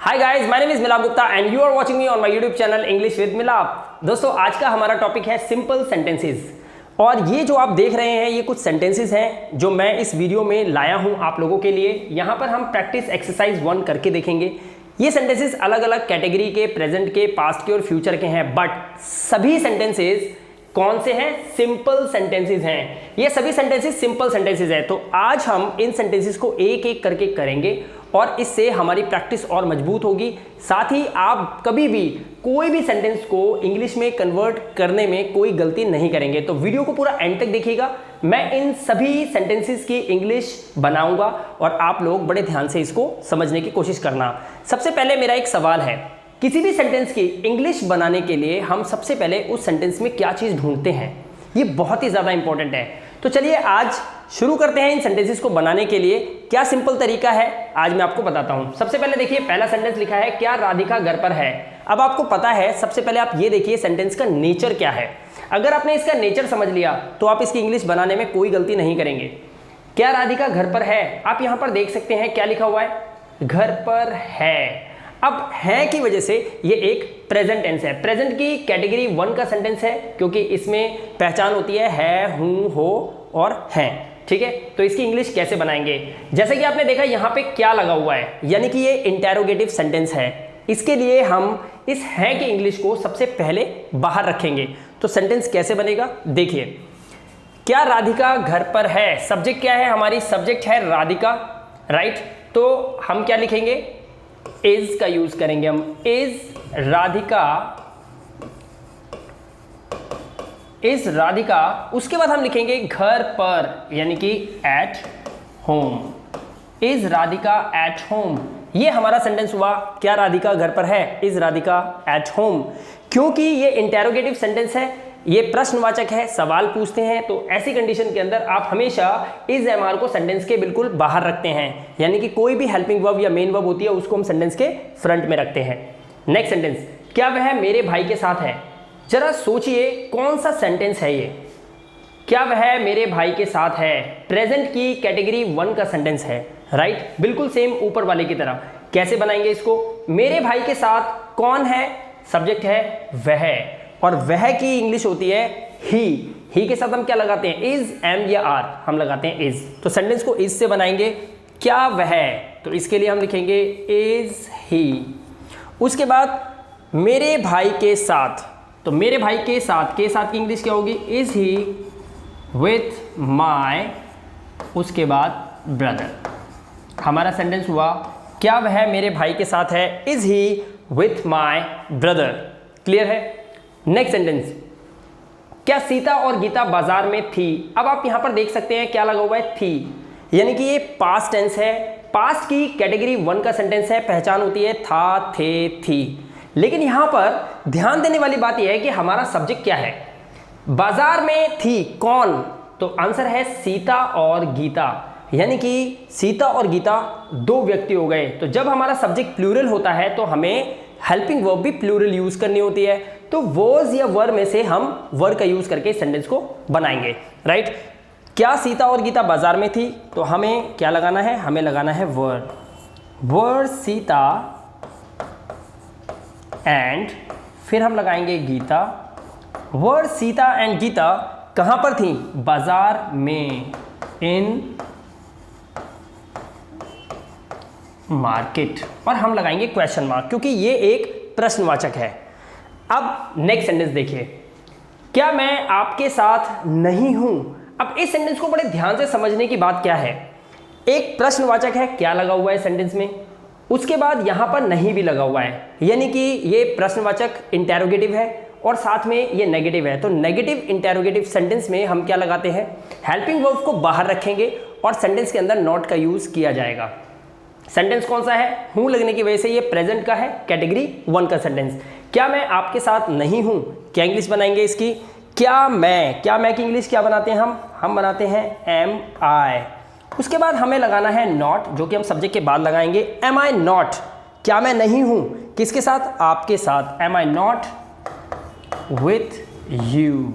Hi guys, my name is Milap Gupta and you are watching me on my YouTube channel English with Milap. दोस्तों, आज का हमारा topic है simple sentences. और ये जो आप देख रहे हैं ये कुछ सेंटेंसेस हैं जो मैं इस वीडियो में लाया हूं आप लोगों के लिए। यहाँ पर हम प्रैक्टिस एक्सरसाइज 1 करके देखेंगे। ये सेंटेंसेस अलग अलग कैटेगरी के, प्रेजेंट के, पास्ट के और फ्यूचर के हैं, बट सभी सेंटेंसेस कौन से हैं? सिंपल सेंटेंसेस हैं। ये सभी सेंटेंसेस सिंपल सेंटेंसेस हैं। तो आज हम इन सेंटेंसेस को एक एक करके करेंगे और इससे हमारी प्रैक्टिस और मजबूत होगी। साथ ही आप कभी भी कोई भी सेंटेंस को इंग्लिश में कन्वर्ट करने में कोई गलती नहीं करेंगे। तो वीडियो को पूरा एंड तक देखिएगा। मैं इन सभी सेंटेंसेस की इंग्लिश बनाऊंगा और आप लोग बड़े ध्यान से इसको समझने की कोशिश करना। सबसे पहले मेरा एक सवाल है, किसी भी सेंटेंस की इंग्लिश बनाने के लिए हम सबसे पहले उस सेंटेंस में क्या चीज़ ढूंढते हैं? ये बहुत ही ज़्यादा इंपॉर्टेंट है। तो चलिए आज शुरू करते हैं इन सेंटेंसेस को बनाने के लिए। क्या सिंपल तरीका है आज मैं आपको बताता हूं। सबसे पहले देखिए, पहला सेंटेंस लिखा है, क्या राधिका घर पर है? अब आपको पता है, सबसे पहले आप ये देखिए सेंटेंस का नेचर क्या है। अगर आपने इसका नेचर समझ लिया तो आप इसकी इंग्लिश बनाने में कोई गलती नहीं करेंगे। क्या राधिका घर पर है? आप यहां पर देख सकते हैं क्या लिखा हुआ है, घर पर है। अब है की वजह से ये एक प्रेजेंट टेंस है। प्रेजेंट की कैटेगरी 1 का सेंटेंस है क्योंकि इसमें पहचान होती है, हूं, हो और हैं। ठीक है, तो इसकी इंग्लिश कैसे बनाएंगे? जैसे कि आपने देखा यहाँ पे क्या लगा हुआ है, यानी कि ये इंटेरोगेटिव सेंटेंस है। इसके लिए हम इस है की इंग्लिश को सबसे पहले बाहर रखेंगे। तो सेंटेंस कैसे बनेगा देखिए, क्या राधिका घर पर है? सब्जेक्ट क्या है? हमारी सब्जेक्ट है राधिका, राइट। तो हम क्या लिखेंगे? इज का यूज करेंगे हम। इज राधिका, उसके बाद हम लिखेंगे घर पर, यानी कि at home. Is Radhika at home, ये हमारा सेंटेंस हुआ। क्या राधिका घर पर है? Is Radhika at home. क्योंकि ये इंटेरोगेटिव सेंटेंस है, ये प्रश्नवाचक है, सवाल पूछते हैं, तो ऐसी कंडीशन के अंदर आप हमेशा इज एमआर को सेंटेंस के बिल्कुल बाहर रखते हैं। यानी कि कोई भी हेल्पिंग वर्ब या मेन वर्ब होती है उसको हम सेंटेंस के फ्रंट में रखते हैं। नेक्स्ट सेंटेंस, क्या वह मेरे भाई के साथ है? जरा सोचिए कौन सा सेंटेंस है ये। क्या वह मेरे भाई के साथ है? प्रेजेंट की कैटेगरी 1 का सेंटेंस है, राइट। बिल्कुल सेम ऊपर वाले की तरह। कैसे बनाएंगे इसको? मेरे भाई के साथ कौन है? सब्जेक्ट है वह, और वह की इंग्लिश होती है ही के साथ हम क्या लगाते हैं? इज, एम या आर, हम लगाते हैं इज। तो सेंटेंस को इज से बनाएंगे। क्या वह, तो इसके लिए हम लिखेंगे इज ही। उसके बाद मेरे भाई के साथ, तो मेरे भाई के साथ की इंग्लिश क्या होगी? इज ही विथ माई, उसके बाद ब्रदर। हमारा सेंटेंस हुआ, क्या वह मेरे भाई के साथ है? Is he with my brother. Clear है? नेक्स्ट सेंटेंस, क्या सीता और गीता बाजार में थी? अब आप यहां पर देख सकते हैं क्या लगा हुआ है, थी, यानी कि ये पास्ट टेंस है। पास्ट की कैटेगरी 1 का सेंटेंस है, पहचान होती है था, थे, थी। लेकिन यहां पर ध्यान देने वाली बात यह है कि हमारा सब्जेक्ट क्या है? बाजार में थी, कौन? तो आंसर है सीता और गीता, यानी कि सीता और गीता 2 व्यक्ति हो गए। तो जब हमारा सब्जेक्ट प्लूरल होता है तो हमें हेल्पिंग वर्ब भी प्लूरल यूज करनी होती है। तो वॉज या वर में से हम वर का यूज करके सेंटेंस को बनाएंगे, राइट। क्या सीता और गीता बाजार में थी? तो हमें क्या लगाना है? हमें लगाना है वर सीता एंड फिर हम लगाएंगे गीता। वर सीता एंड गीता कहां पर थी? बाजार में, इन मार्केट, और हम लगाएंगे क्वेश्चन मार्क क्योंकि ये एक प्रश्नवाचक है। अब नेक्स्ट सेंटेंस देखिए, क्या मैं आपके साथ नहीं हूं? अब इस सेंटेंस को बड़े ध्यान से समझने की बात क्या है, एक प्रश्नवाचक है, क्या लगा हुआ है सेंटेंस में, उसके बाद यहां पर नहीं भी लगा हुआ है, यानी कि ये प्रश्नवाचक इंटेरोगेटिव है और साथ में ये नेगेटिव है। तो नेगेटिव इंटेरोगेटिव सेंटेंस में हम क्या लगाते हैं? हेल्पिंग वर्ब को बाहर रखेंगे और सेंटेंस के अंदर नॉट का यूज किया जाएगा। सेंटेंस कौन सा है? हूं लगने की वजह से ये प्रेजेंट का है, कैटेगरी 1 का सेंटेंस। क्या मैं आपके साथ नहीं हूं? क्या इंग्लिश बनाएंगे इसकी? क्या मैं की इंग्लिश क्या बनाते हैं हम बनाते हैं एम आई। उसके बाद हमें लगाना है नॉट, जो कि हम सब्जेक्ट के बाद लगाएंगे। एम आई नॉट, क्या मैं नहीं हूं किसके साथ? आपके साथ। Am I not with you.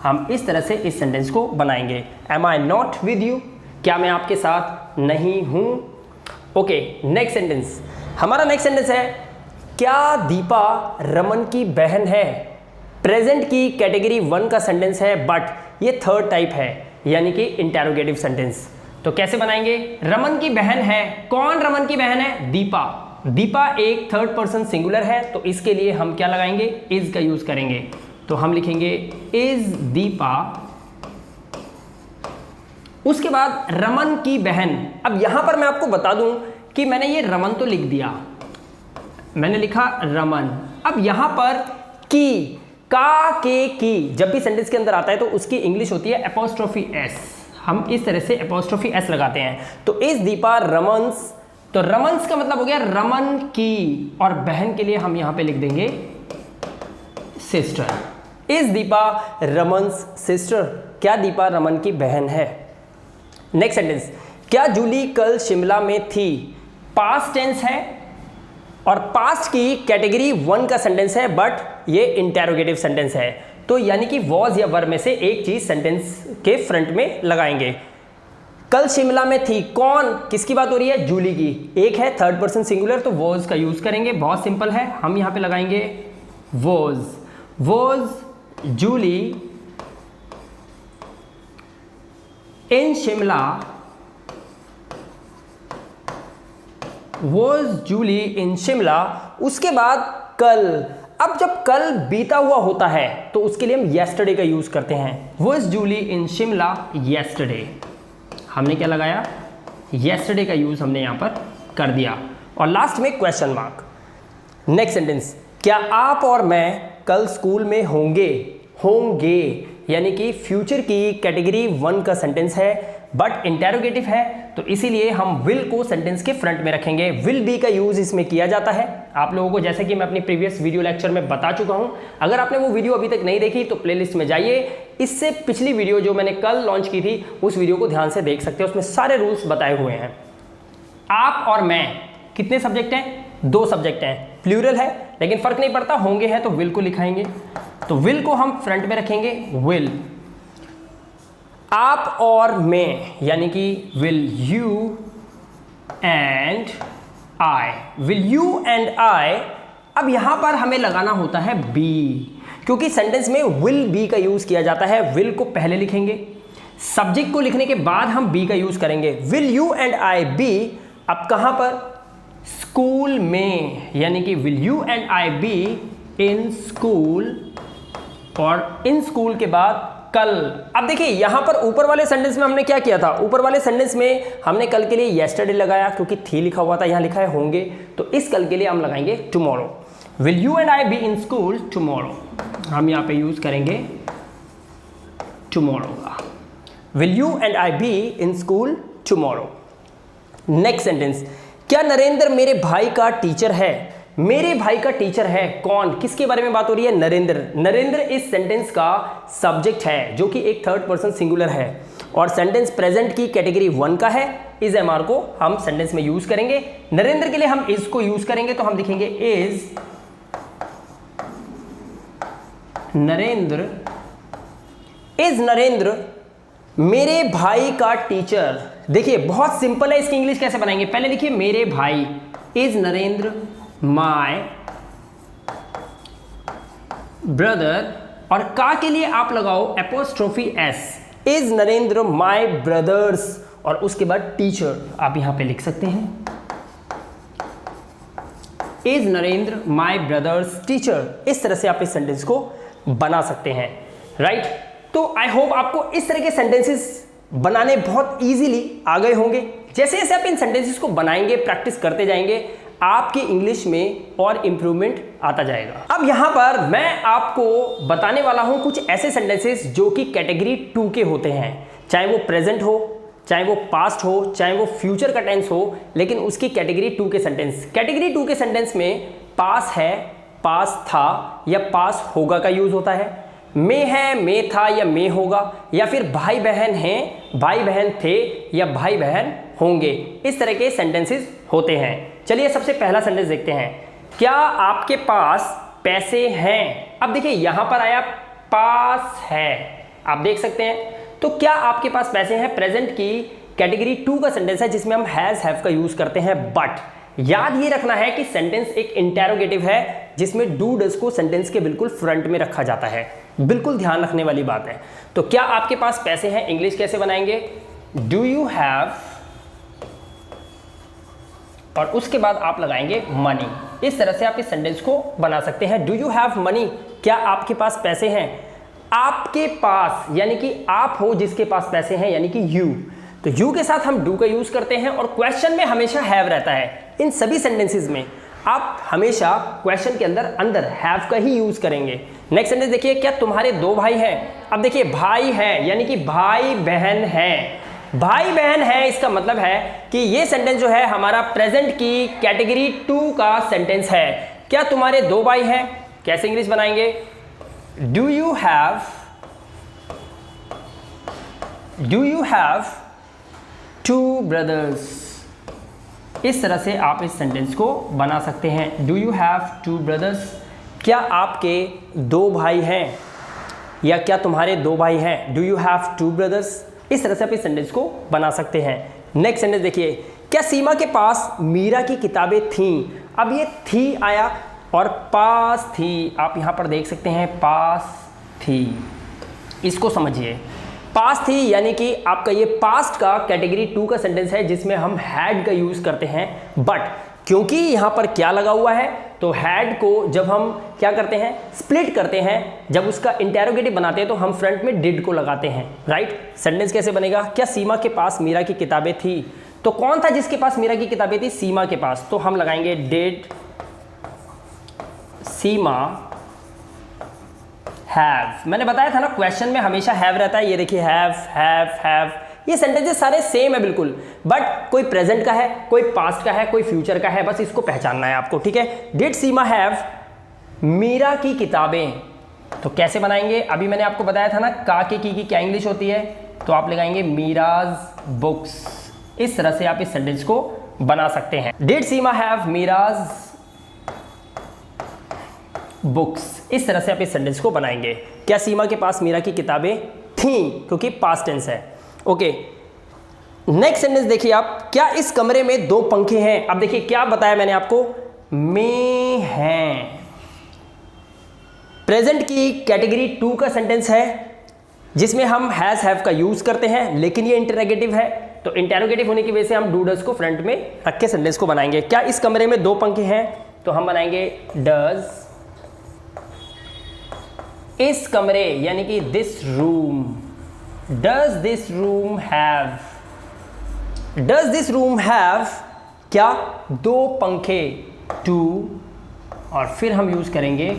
हम इस तरह से इस सेंटेंस को बनाएंगे। Am I not with you, क्या मैं आपके साथ नहीं हूं? ओके, नेक्स्ट सेंटेंस, हमारा नेक्स्ट सेंटेंस है, क्या दीपा रमन की बहन है? प्रेजेंट की कैटेगरी 1 का सेंटेंस है, बट ये थर्ड टाइप है, यानी कि इंटेरोगेटिव सेंटेंस। तो कैसे बनाएंगे? रमन की बहन है, कौन रमन की बहन है? दीपा। दीपा एक थर्ड पर्सन सिंगुलर है, तो इसके लिए हम क्या लगाएंगे? इज का यूज करेंगे। तो हम लिखेंगे इज दीपा, उसके बाद रमन की बहन। अब यहां पर मैं आपको बता दूं कि मैंने ये रमन तो लिख दिया, मैंने लिखा रमन। अब यहां पर की, का के की जब भी सेंटेंस के अंदर आता है तो उसकी इंग्लिश होती है एपोस्ट्रोफी एस। हम इस तरह से एपोस्ट्रोफी एस लगाते हैं। तो इस दीपा रमन्स, तो रमन्स का मतलब हो गया रमन की, और बहन के लिए हम यहां पे लिख देंगे सिस्टर। इस दीपा रमन्स सिस्टर, क्या दीपा रमन की बहन है? नेक्स्ट सेंटेंस, क्या जूली कल शिमला में थी? पास्ट टेंस है और पास्ट की कैटेगरी 1 का सेंटेंस है, बट ये इंटेरोगेटिव सेंटेंस है। तो यानी कि वॉज या वर में से एक चीज सेंटेंस के फ्रंट में लगाएंगे। कल शिमला में थी, कौन, किसकी बात हो रही है? जूली की। एक है थर्ड पर्सन सिंगुलर, तो वॉज का यूज करेंगे, बहुत सिंपल है। हम यहां पे लगाएंगे was. Was Julie in Shimla, was Julie in Shimla. उसके बाद कल। अब जब कल बीता हुआ होता है तो उसके लिए हम येस्टरडे का यूज करते हैं। Was Julie in Shimla yesterday, हमने क्या लगाया? येस्टरडे का यूज हमने यहां पर कर दिया। और लास्ट में क्वेश्चन मार्क। नेक्स्ट सेंटेंस, क्या आप और मैं कल स्कूल में होंगे? होंगे यानी कि फ्यूचर की कैटेगरी 1 का सेंटेंस है, बट इंटेरोगेटिव है, तो इसीलिए हम विल को सेंटेंस के फ्रंट में रखेंगे। विल बी का यूज इसमें किया जाता है। आप लोगों को जैसे कि मैं अपनी प्रीवियस वीडियो लेक्चर में बता चुका हूं, अगर आपने वो वीडियो अभी तक नहीं देखी तो प्लेलिस्ट में जाइए। इससे पिछली वीडियो जो मैंने कल लॉन्च की थी उस वीडियो को ध्यान से देख सकते हो, उसमें सारे रूल्स बताए हुए हैं। आप और मैं कितने सब्जेक्ट हैं? 2 सब्जेक्ट हैं, प्लूरल है, लेकिन फर्क नहीं पड़ता, होंगे है तो विल को लिखाएंगे। तो विल को हम फ्रंट में रखेंगे, विल। आप और मैं यानी कि will you and I, will you and आई। अब यहां पर हमें लगाना होता है बी, क्योंकि सेंटेंस में विल बी का यूज किया जाता है। विल को पहले लिखेंगे, सब्जेक्ट को लिखने के बाद हम बी का यूज करेंगे। Will you and I be, अब कहां पर? स्कूल में, यानी कि will you and I be in school, और इन स्कूल के बाद कल। अब देखिए यहां पर ऊपर वाले सेंटेंस में हमने क्या किया था? ऊपर वाले सेंटेंस में हमने कल के लिए येस्टरडे लगाया, क्योंकि थी लिखा हुआ था, यहां लिखा है होंगे, तो इस कल के लिए हम लगाएंगे tomorrow. Will you and I be in school tomorrow, हम यहां पे यूज करेंगे टुमारो का। Will you and I be in school tomorrow. Next sentence, क्या नरेंद्र मेरे भाई का टीचर है? मेरे भाई का टीचर है, कौन, किसके बारे में बात हो रही है? नरेंद्र। नरेंद्र इस सेंटेंस का सब्जेक्ट है, जो कि एक थर्ड पर्सन सिंगुलर है, और सेंटेंस प्रेजेंट की कैटेगरी 1 का है। इज एमआर को हम सेंटेंस में यूज करेंगे। नरेंद्र के लिए हम इज को यूज करेंगे, तो हम लिखेंगे इज नरेंद्र। इज नरेंद्र मेरे भाई का टीचर। देखिए बहुत सिंपल है, इसकी इंग्लिश कैसे बनाएंगे? पहले लिखिए मेरे भाई, इज नरेंद्र माय ब्रदर, और का के लिए आप लगाओ apostrophe S. Is Narendra my brothers, और उसके बाद टीचर आप यहां पे लिख सकते हैं, is Narendra my brothers teacher. इस तरह से आप इस सेंटेंस को बना सकते हैं, राइट? तो आई होप आपको इस तरह के सेंटेंसेस बनाने बहुत इजीली आ गए होंगे। जैसे जैसे आप इन सेंटेंसेस को बनाएंगे, प्रैक्टिस करते जाएंगे, आपकी इंग्लिश में और इंप्रूवमेंट आता जाएगा। अब यहां पर मैं आपको बताने वाला हूं कुछ ऐसे सेंटेंसेस जो कि कैटेगरी 2 के होते हैं, चाहे वो प्रेजेंट हो, चाहे वो पास्ट हो, चाहे वो फ्यूचर का टेंस हो, लेकिन उसकी कैटेगरी 2 के सेंटेंस। कैटेगरी 2 के सेंटेंस में पास है, पास था या पास होगा का यूज होता है, में है, में था या में होगा, या फिर भाई बहन हैं, भाई बहन थे या भाई बहन होंगे। इस तरह के सेंटेंसेस होते हैं। चलिए सबसे पहला सेंटेंस देखते हैं, क्या आपके पास पैसे हैं? अब देखिए यहां पर आया पास है, आप देख सकते हैं। तो क्या आपके पास पैसे हैं प्रेजेंट की कैटेगरी 2 का सेंटेंस है, जिसमें हम हैज हैव का यूज करते हैं। बट याद ये रखना है कि सेंटेंस एक इंटेरोगेटिव है जिसमें डू डज को सेंटेंस के बिल्कुल फ्रंट में रखा जाता है, बिल्कुल ध्यान रखने वाली बात है। तो क्या आपके पास पैसे हैं, इंग्लिश कैसे बनाएंगे, डू यू हैव, और उसके बाद आप लगाएंगे मनी। इस तरह से आप इस सेंटेंस को बना सकते हैं, डू यू हैव मनी, क्या आपके पास पैसे हैं। आपके पास यानी कि आप हो जिसके पास पैसे हैं, यानी कि यू, तो यू के साथ हम डू का यूज करते हैं और क्वेश्चन में हमेशा हैव रहता है। इन सभी सेंटेंसेस में आप हमेशा क्वेश्चन के अंदर हैव का ही यूज करेंगे। नेक्स्ट सेंटेंस देखिए, क्या तुम्हारे दो भाई हैं। अब देखिए भाई है यानी कि भाई बहन है, भाई बहन है, इसका मतलब है कि ये सेंटेंस जो है हमारा प्रेजेंट की कैटेगरी 2 का सेंटेंस है। क्या तुम्हारे दो भाई हैं, कैसे इंग्लिश बनाएंगे, do you have two brothers. इस तरह से आप इस सेंटेंस को बना सकते हैं, do you have two brothers, क्या आपके दो भाई हैं, या क्या तुम्हारे दो भाई हैं, do you have two brothers. इस तरह से आप इस सेंटेंस को बना सकते हैं। नेक्स्ट सेंटेंस देखिए, क्या सीमा के पास मीरा की किताबें थीं। अब ये थी आया और पास थी, आप यहाँ पर देख सकते हैं पास थी, इसको समझिए। पास थी यानी कि आपका ये पास्ट का कैटेगरी 2 का सेंटेंस है जिसमें हम हैड का यूज करते हैं, बट क्योंकि यहाँ पर क्या लगा हुआ है तो हैड को जब हम क्या करते हैं, स्प्लिट करते हैं, जब उसका इंटेरोगेटिव बनाते हैं तो हम फ्रंट में डिड को लगाते हैं, राइट। सेंटेंस कैसे बनेगा, क्या सीमा के पास मीरा की किताबें थी, तो कौन था जिसके पास मीरा की किताबें थी, सीमा के पास, तो हम लगाएंगे डिड सीमा हैव। मैंने बताया था ना क्वेश्चन में हमेशा हैव रहता है, ये देखिए हैव, ये सेंटेंसेस सारे सेम है बिल्कुल, बट कोई प्रेजेंट का है, कोई पास्ट का है, कोई फ्यूचर का है, बस इसको पहचानना है आपको, ठीक है। डिड सीमा हैव मीरा की किताबें, तो कैसे बनाएंगे, अभी मैंने आपको बताया था ना का के की क्या इंग्लिश होती है, तो आप लगाएंगे मीराज बुक्स। इस तरह से आप इस सेंटेंस को बना सकते हैं, did Seema have mirage books. इस तरह से आप इस सेंटेंस को बनाएंगे, क्या सीमा के पास मीरा की किताबें थीं, क्योंकि पास्ट टेंस है, ओके। नेक्स्ट सेंटेंस देखिए आप, क्या इस कमरे में दो पंखे हैं। अब देखिए क्या बताया मैंने आपको, में हैं, प्रेजेंट की कैटेगरी 2 का सेंटेंस है जिसमें हम हैज हैव का यूज करते हैं, लेकिन ये इंटरोगेटिव है, तो इंटरोगेटिव होने की वजह से हम डू डज को फ्रंट में रख के सेंटेंस को बनाएंगे। क्या इस कमरे में दो पंखे हैं, तो हम बनाएंगे डज इस कमरे यानी कि this room, does this room have, does this room have क्या, दो पंखे, टू, और फिर हम यूज करेंगे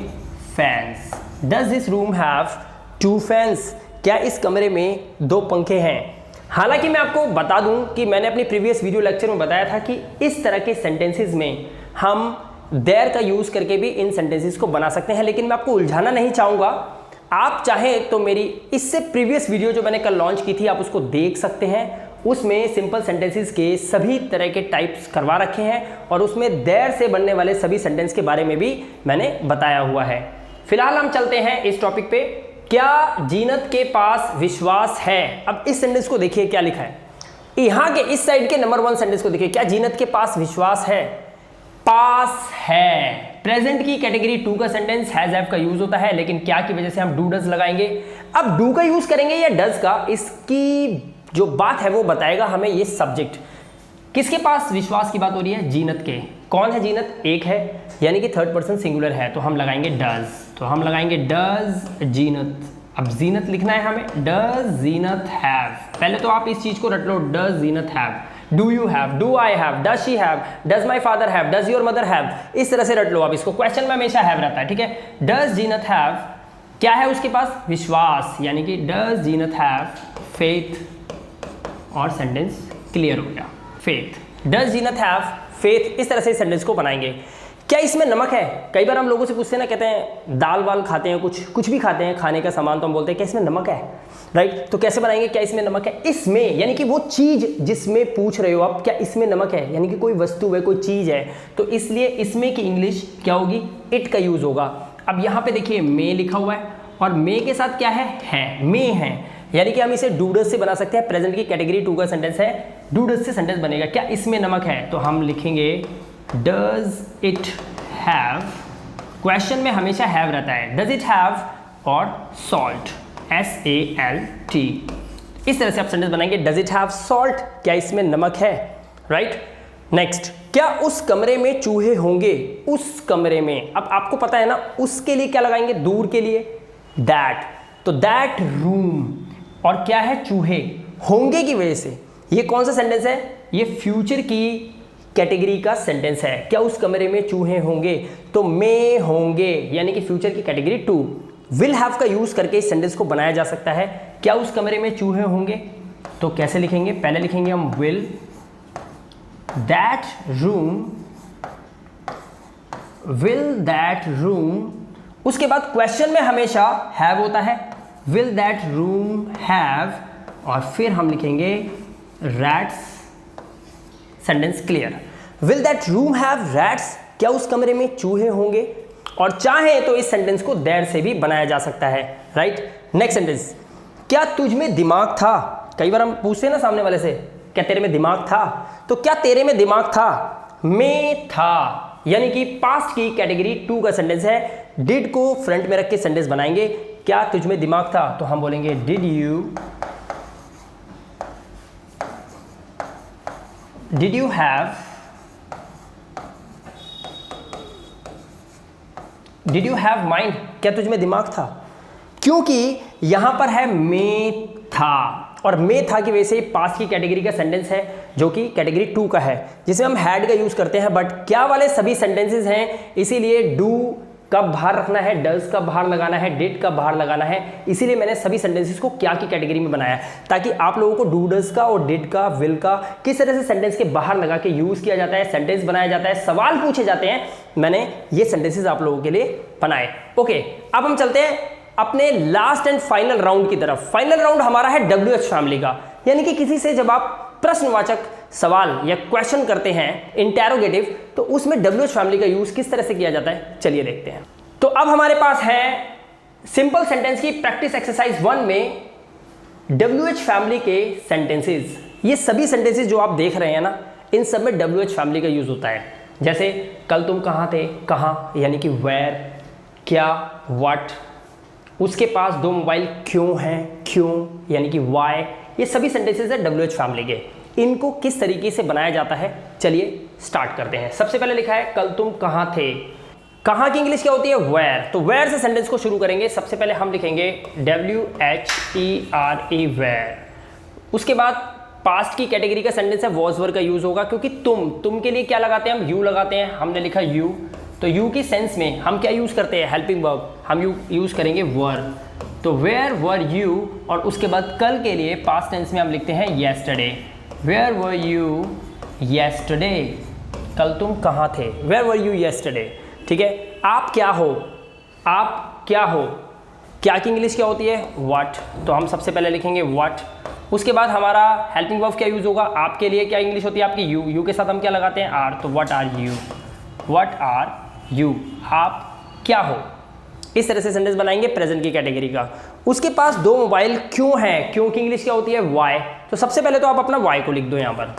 fans, does this room have two fans, क्या इस कमरे में दो पंखे हैं। हालांकि मैं आपको बता दूं कि मैंने अपनी प्रीवियस वीडियो लेक्चर में बताया था कि इस तरह के सेंटेंसेस में हम देयर का यूज करके भी इन सेंटेंसेस को बना सकते हैं, लेकिन मैं आपको उलझाना नहीं चाहूंगा। आप चाहें तो मेरी इससे प्रीवियस वीडियो जो मैंने कल लॉन्च की थी आप उसको देख सकते हैं, उसमें सिंपल सेंटेंसेस के सभी तरह के टाइप्स करवा रखे हैं और उसमें देयर से बनने वाले सभी सेंटेंस के बारे में भी मैंने बताया हुआ है। फिलहाल हम चलते हैं इस टॉपिक पे, क्या जीनत के पास विश्वास है। अब इस सेंटेंस को देखिए क्या लिखा है, यहाँ के इस साइड के नंबर 1 सेंटेंस को देखिए, क्या जीनत के पास विश्वास है, पास है, प्रेजेंट की कैटेगरी 2 का सेंटेंस हैज हैव का यूज होता है, लेकिन क्या की वजह से हम डू डज लगाएंगे। अब डू का यूज करेंगे या डज का, इसकी जो बात है वो बताएगा हमें ये सब्जेक्ट। किसके पास विश्वास की बात हो रही है, जीनत के। कौन है जीनत, एक है, यानी कि थर्ड पर्सन सिंगुलर है, तो हम लगाएंगे डज, तो हम लगाएंगे डज जीनत। अब जीनत लिखना है हमें, डज जीनत हैव, पहले तो आप इस चीज को रट लो, does Zeenat have, do you have, do I have, does she have, does my father have, does your mother have, इस तरह से रट लो आप इसको, क्वेश्चन में हमेशा हैव रहता है, ठीक है। डज जीनत हैव, क्या है उसके पास, विश्वास, यानी कि डज जीनत हैव फेथ, और सेंटेंस क्लियर हो गया, faith, does Zeenat have faith. इस तरह से सेंटेंस को बनाएंगे। क्या इसमें नमक है, कई बार हम लोगों से पूछते हैं ना, कहते हैं दाल वाल खाते हैं, कुछ भी खाते हैं खाने का सामान, तो हम बोलते हैं क्या इसमें नमक है, राइट। तो कैसे बनाएंगे, क्या इसमें नमक है, इसमें यानी कि वो चीज जिसमें पूछ रहे हो आप, क्या इसमें नमक है, यानी कि कोई वस्तु है, कोई चीज है, तो इसलिए इसमें की इंग्लिश क्या होगी, इट का यूज होगा। अब यहाँ पे देखिए मे लिखा हुआ है और मे के साथ क्या है, मे है, यानी कि हम इसे डूडस से बना सकते हैं, प्रेजेंट की कैटेगरी 2 का सेंटेंस है, डूडस से सेंटेंस बनेगा। क्या इसमें नमक है, तो हम लिखेंगे डज इट हैव, क्वेश्चन में हमेशा हैव रहता है, डज इट हैव और सॉल्ट, SALT। इस तरह से आप सेंटेंस बनाएंगे, डज इट हैव सॉल्ट, क्या इसमें नमक है, राइट। नेक्स्ट, क्या उस कमरे में चूहे होंगे, उस कमरे में, अब आपको पता है ना उसके लिए क्या लगाएंगे, दूर के लिए दैट, तो दैट रूम, और क्या है, चूहे, होंगे की वजह से, ये कौन सा सेंटेंस है, ये फ्यूचर की कैटेगरी का सेंटेंस है। क्या उस कमरे में चूहे होंगे, तो में होंगे, यानी कि फ्यूचर की कैटेगरी 2। विल हैव का यूज करके इस सेंटेंस को बनाया जा सकता है, क्या उस कमरे में चूहे होंगे, तो कैसे लिखेंगे, पहले लिखेंगे हम विल दैट रूम, उसके बाद क्वेश्चन में हमेशा हैव होता है, विल दैट रूम हैव, और फिर हम लिखेंगे rats, sentence clear. Will that room have rats, क्या उस कमरे में चूहे होंगे, और चाहे तो इस सेंटेंस को दैट से भी बनाया जा सकता है, राइट। नेक्स्ट सेंटेंस, क्या तुझ में दिमाग था, कई बार हम पूछते हैं ना सामने वाले से, क्या तेरे में दिमाग था, तो क्या तेरे में दिमाग था, में था, यानी कि पास्ट की कैटेगरी 2 का सेंटेंस है। डिड को फ्रंट में रख के सेंटेंस बनाएंगे, क्या तुझ में दिमाग था, तो हम बोलेंगे डिड यू हैव माइंड, क्या तुझ में दिमाग था, क्योंकि यहां पर है में था, और में था की वजह से पास्ट की कैटेगरी का सेंटेंस है जो कि कैटेगरी 2 का है, जिसे हम हैड का यूज करते हैं, बट क्या वाले सभी सेंटेंसेस हैं, इसीलिए डू कब बाहर रखना है, डज कब बाहर लगाना है, डिड कब बाहर लगाना है, इसीलिए मैंने सभी सेंटेंसेस को क्या की कैटेगरी में बनाया, ताकि आप लोगों को डू डज का और डिड का, विल का किस तरह से सेंटेंस के बाहर लगा के यूज किया जाता है, सेंटेंस बनाया जाता है, सवाल पूछे जाते हैं, मैंने ये सेंटेंसेस आप लोगों के लिए बनाए। ओके, अब हम चलते हैं अपने लास्ट एंड फाइनल राउंड की तरफ। फाइनल राउंड हमारा है WH फैमिली का, यानी कि किसी से जब आप प्रश्नवाचक सवाल या क्वेश्चन करते हैं, इंटेरोगेटिव, तो उसमें WH फैमिली का यूज किस तरह से किया जाता है, चलिए देखते हैं। तो अब हमारे पास है सिंपल सेंटेंस की प्रैक्टिस एक्सरसाइज 1 में WH फैमिली के सेंटेंसेस। ये सभी सेंटेंसेस जो आप देख रहे हैं ना, इन सब में WH फैमिली का यूज होता है। जैसे कल तुम कहाँ थे, कहाँ यानी कि वेयर, क्या, व्हाट, उसके पास 2 मोबाइल क्यों हैं, क्यों यानी कि वाई, ये सभी सेंटेंसेस है WH फैमिली के। इनको किस तरीके से बनाया जाता है, चलिए स्टार्ट करते हैं। सबसे पहले लिखा है कल तुम कहाँ थे, कहाँ की इंग्लिश क्या होती है, वेयर, तो वेयर से सेंटेंस को शुरू करेंगे। सबसे पहले हम लिखेंगे WHERE वेयर, उसके बाद पास्ट की कैटेगरी का सेंटेंस है, वॉज वर का यूज होगा, क्योंकि तुम के लिए क्या लगाते हैं हम, यू लगाते हैं, हमने लिखा यू, तो यू की सेंस में हम क्या यूज करते हैं, हेल्पिंग वर्ब, हम यूज करेंगे वर, तो वेयर वर यू, और उसके बाद कल के लिए पास्ट टेंस में हम लिखते हैं yesterday, where were you yesterday, कल तुम कहाँ थे, वेयर वर यू येस्टरडे, ठीक है। आप क्या हो, आप क्या हो, क्या की इंग्लिश क्या होती है, व्हाट, तो हम सबसे पहले लिखेंगे व्हाट, उसके बाद हमारा हेल्पिंग वर्ब क्या यूज होगा, आपके लिए क्या इंग्लिश होती है आपकी, यू, यू के साथ हम क्या लगाते हैं, आर, तो what are you, what are you, आप क्या हो। इस तरह से सेंटेंस बनाएंगे प्रेजेंट की कैटेगरी का। उसके पास 2 मोबाइल क्यों हैं, क्यों की इंग्लिश क्या होती है, वाई, तो सबसे पहले तो आप अपना वाई को लिख दो यहाँ पर।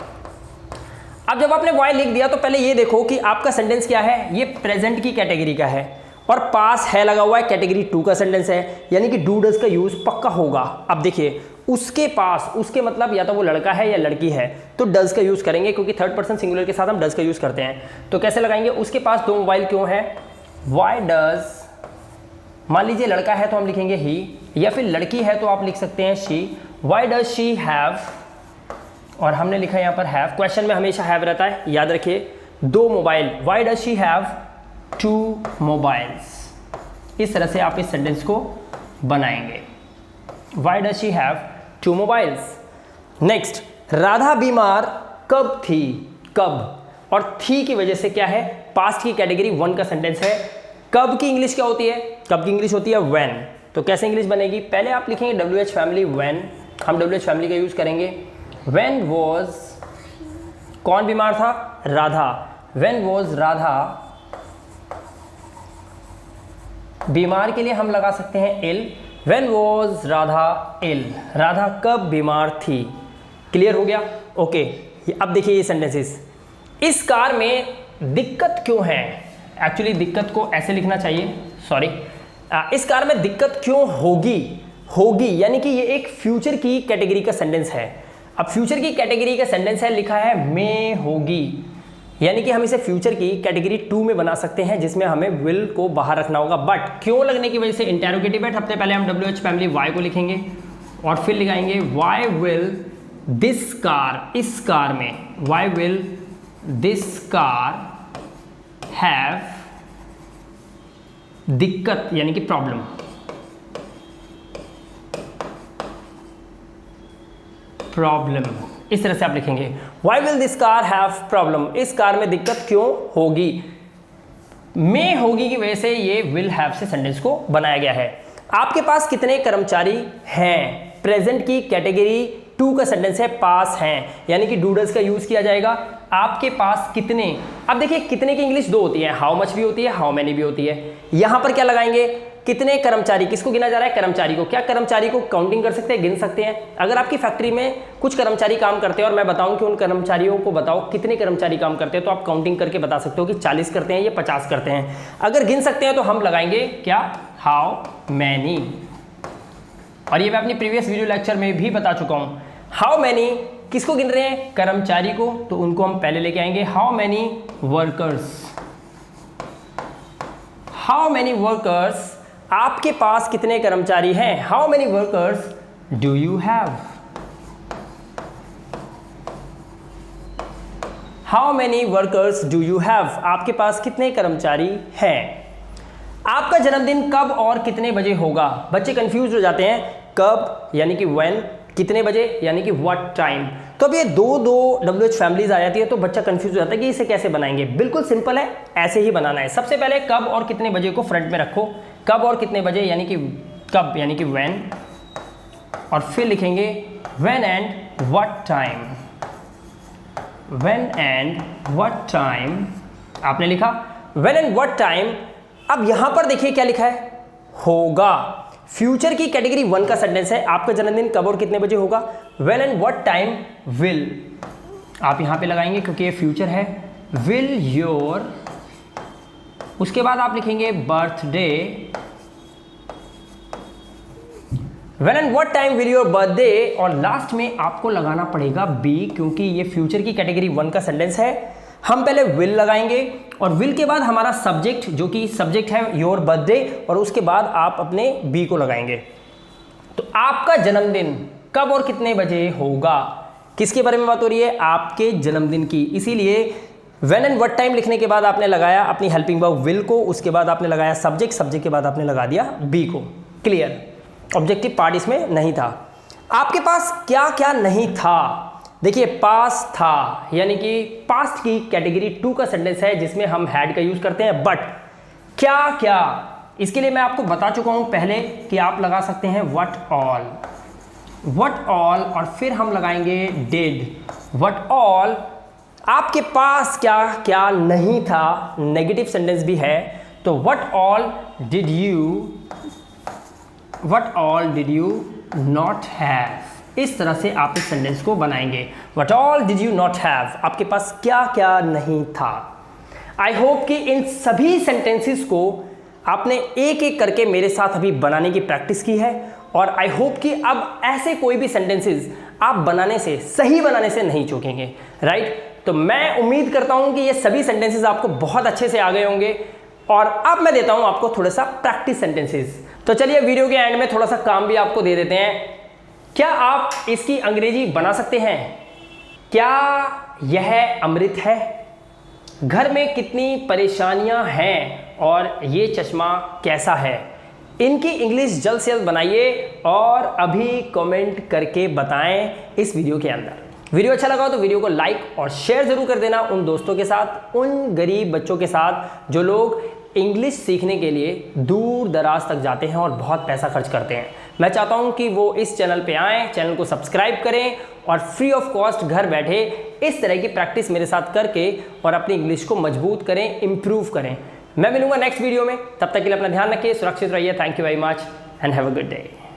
अब जब आपने वाई लिख दिया तो पहले ये देखो कि आपका सेंटेंस क्या है, ये प्रेजेंट की कैटेगरी का है और पास है लगा हुआ है, कैटेगरी 2 का सेंटेंस है, यानी कि डू डज का यूज पक्का होगा। अब देखिए उसके पास, उसके मतलब या तो वो लड़का है या लड़की है, तो डज का यूज करेंगे, क्योंकि थर्ड पर्सन सिंगुलर के साथ हम डज का यूज करते हैं। तो कैसे लगाएंगे, उसके पास 2 मोबाइल क्यों है, वाई डज, मान लीजिए लड़का है तो हम लिखेंगे ही, या फिर लड़की है तो आप लिख सकते हैं she, why does she have, और हमने लिखा यहाँ पर हैव, क्वेश्चन में हमेशा हैव रहता है, याद रखिए, 2 mobile, why does she have 2 mobiles. इस तरह से आप इस सेंटेंस को बनाएंगे, why does she have 2 mobiles. Next, Radha बीमार कब थी, कब, और थी की वजह से क्या है, पास्ट की कैटेगरी 1 का सेंटेंस है। कब की इंग्लिश क्या होती है, कब की इंग्लिश होती है व्हेन, तो कैसे इंग्लिश बनेगी, पहले आप लिखेंगे WH फैमिली व्हेन, हम WH फैमिली का यूज करेंगे। व्हेन वॉज, कौन बीमार था, राधा, व्हेन वॉज राधा, बीमार के लिए हम लगा सकते हैं इल, व्हेन वॉज राधा इल, राधा कब बीमार थी। क्लियर हो गया, ओके। अब देखिए ये सेंटेंसेस, इस कार में दिक्कत क्यों है, एक्चुअली दिक्कत को ऐसे लिखना चाहिए, सॉरी, इस कार में दिक्कत क्यों होगी यानी कि ये एक फ्यूचर की कैटेगरी का सेंटेंस है। अब फ्यूचर की कैटेगरी का सेंटेंस है, लिखा है में होगी, यानी कि हम इसे फ्यूचर की कैटेगरी 2 में बना सकते हैं, जिसमें हमें विल को बाहर रखना होगा। बट क्यों लगने की वजह से इंटेरोगेटिव है। सबसे पहले हम WH फैमिली वाई को लिखेंगे और फिर लिखाएंगे वाई विल दिस कार, इस कार में why will this car have दिक्कत यानी कि प्रॉब्लम, इस तरह से आप लिखेंगे why will this car have problem, इस कार में दिक्कत क्यों होगी। में होगी की वजह से ये विल हैव से सेंटेंस को बनाया गया है। आपके पास कितने कर्मचारी हैं, प्रेजेंट की कैटेगरी 2 का सेंटेंस है, पास हैं, यानी कि डूडल्स का यूज किया जाएगा। आपके पास कितने, अब देखिए कितने की इंग्लिश 2 होती है, हाउ मच भी होती है, हाउ मैनी भी होती है। यहां पर क्या लगाएंगे, कितने कर्मचारी, किसको गिना जा रहा है, कर्मचारी को। क्या कर्मचारी को काउंटिंग कर सकते हैं, गिन सकते हैं। अगर आपकी फैक्ट्री में कुछ कर्मचारी काम करते हैं और मैं बताऊं कि उन कर्मचारियों को बताओ कितने कर्मचारी काम करते हैं, तो आप काउंटिंग करके बता सकते हो कि 40 करते हैं या 50 करते हैं। अगर गिन सकते हैं तो हम लगाएंगे क्या, हाउ मैनी। और ये मैं अपनी प्रीवियस वीडियो लेक्चर में भी बता चुका हूं। हाउ मैनी किसको गिन रहे हैं, कर्मचारी को, तो उनको हम पहले लेके आएंगे। How many workers, how many workers, आपके पास कितने कर्मचारी हैं। How many workers do you have, how many workers do you have, आपके पास कितने कर्मचारी हैं। आपका जन्मदिन कब और कितने बजे होगा। बच्चे कंफ्यूज हो जाते हैं, कब यानी कि व्हेन, कितने बजे यानी कि व्हाट टाइम। तो अब ये दो WH फैमिलीज आ जाती है तो बच्चा कंफ्यूज हो जाता है कि इसे कैसे बनाएंगे। बिल्कुल सिंपल है, ऐसे ही बनाना है। सबसे पहले कब और कितने बजे को फ्रंट में रखो, कब और कितने बजे यानी कि कब यानी कि व्हेन, और फिर लिखेंगे when and what time, when and what time. आपने लिखा व्हेन एंड व्हाट टाइम। अब यहां पर देखिए क्या लिखा है, होगा। फ्यूचर की कैटेगरी 1 का सेंटेंस है, आपका जन्मदिन कब और कितने बजे होगा। When and what time will, आप यहां पे लगाएंगे क्योंकि ये फ्यूचर है। विल योर, उसके बाद आप लिखेंगे birthday. When and what time will your birthday, और लास्ट में आपको लगाना पड़ेगा बी, क्योंकि ये फ्यूचर की कैटेगरी 1 का सेंटेंस है। हम पहले विल लगाएंगे और विल के बाद हमारा सब्जेक्ट, जो कि सब्जेक्ट है योर बर्थडे, और उसके बाद आप अपने बी को लगाएंगे। तो आपका जन्मदिन कब और कितने बजे होगा, किसके बारे में बात हो रही है, आपके जन्मदिन की। इसीलिए व्हेन एंड व्हाट टाइम लिखने के बाद आपने लगाया अपनी हेल्पिंग वर्ब विल को, उसके बाद आपने लगाया सब्जेक्ट, सब्जेक्ट के बाद आपने लगा दिया बी को। क्लियर, ऑब्जेक्टिव पार्ट इसमें नहीं था। आपके पास क्या क्या नहीं था, देखिए पास था, यानी कि पास्ट की कैटेगरी 2 का सेंटेंस है जिसमें हम हैड का यूज करते हैं। बट क्या क्या, इसके लिए मैं आपको बता चुका हूं पहले कि आप लगा सकते हैं व्हाट ऑल, व्हाट ऑल, और फिर हम लगाएंगे डिड, व्हाट ऑल। आपके पास क्या क्या नहीं था, नेगेटिव सेंटेंस भी है, तो what all did you, what all did you not have. इस तरह से आप इस सेंटेंस को बनाएंगे, what all did you not have, आपके पास क्या क्या नहीं था। आई होप कि इन सभी सेंटेंसेस को आपने एक एक करके मेरे साथ अभी बनाने की प्रैक्टिस की है, और आई होप कि अब ऐसे कोई भी सेंटेंसेस आप बनाने से, सही बनाने से नहीं चूकेंगे, राइट। तो मैं उम्मीद करता हूं कि ये सभी सेंटेंसेस आपको बहुत अच्छे से आ गए होंगे, और अब मैं देता हूं आपको थोड़ा सा प्रैक्टिस सेंटेंसेस। तो चलिए वीडियो के एंड में थोड़ा सा काम भी आपको दे देते हैं। क्या आप इसकी अंग्रेजी बना सकते हैं। क्या यह अमृत है, घर में कितनी परेशानियां हैं, और ये चश्मा कैसा है। इनकी इंग्लिश जल्द से जल्द बनाइए और अभी कमेंट करके बताएं इस वीडियो के अंदर। वीडियो अच्छा लगा हो तो वीडियो को लाइक और शेयर जरूर कर देना उन दोस्तों के साथ, उन गरीब बच्चों के साथ जो लोग इंग्लिश सीखने के लिए दूर दराज तक जाते हैं और बहुत पैसा खर्च करते हैं। मैं चाहता हूं कि वो इस चैनल पे आएँ, चैनल को सब्सक्राइब करें और फ्री ऑफ कॉस्ट घर बैठे इस तरह की प्रैक्टिस मेरे साथ करके और अपनी इंग्लिश को मजबूत करें, इम्प्रूव करें। मैं मिलूंगा नेक्स्ट वीडियो में, तब तक के लिए अपना ध्यान रखिए, सुरक्षित रहिए। Thank you very much and have a good day.